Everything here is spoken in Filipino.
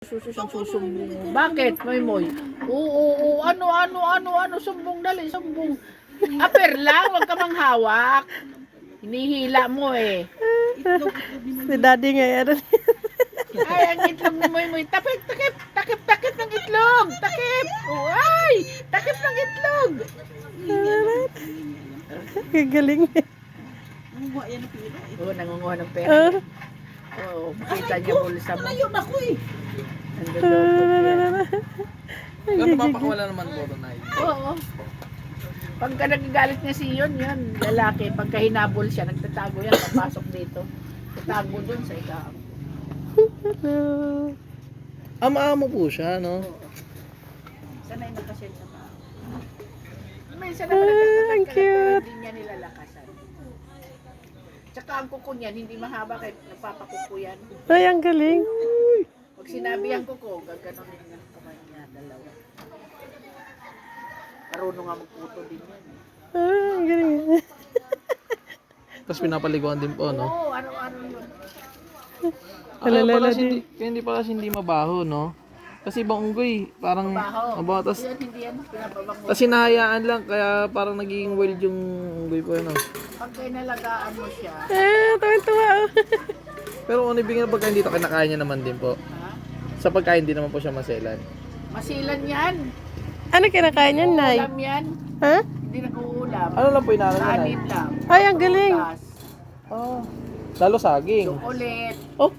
Susumbong. Bakit, Moy? Oo, ano, sumbong, dali, sumbong. Aper lang, wag ka manghawak. Hinihila mo eh. Si daddy nga yan. Ay, ang itlog ni Moy. Takip ng itlog. Takip. Oh, ay, takip ng itlog. Gagaling. Oo, nangunguha ng pera. Oo, makita niya bulsa mo. Ayun ako eh. Nandun daw po yan. Kung mapakawala naman po ito, Nay. Oo. Pagka nagagalit niya si yun, lalaki. Pagka hinabol siya, nagtatago yan, papasok dito. Tatago dun sa ikaw. Ama-amo po siya, no? Sanay na kasi sa tao. Minsan naman nagkakagat ka pero hindi niya nilalakasan. Tsaka ang kuko niyan, hindi mahaba kahit nagpapakuko yan. Ay, ang galing. Pag sinabi ang kuko, gaganonin ng kamay niya, dalawa. Marunong nga magputo din yan. Ang galing. Tapos pinapaliguan din po, no? Oo, ano yun. Alalala Hindi pala kasi hindi mabaho, no? Kasi ibang unggoy, parang Baho. mabaho. Tapos Yan, hindi yan, pinapabango. hinahayaan lang, kaya parang naging wild yung unggoy po, no? Pagka nalagaan mo siya, Tuwa-tuwa. Pero kung ibigin na pagkain dito, kinakain niya naman din po. ha? Sa pagkain din naman po siya maselan. Masilan yan. Ano kinakain yan, Nay? Ulam yan. Ha? Hindi nag-uulam. Ano lang po inaano niya, Nay? Kanin lang. Ay, ang galing. Prutas, Oh, lalo saging. ulit. Oh,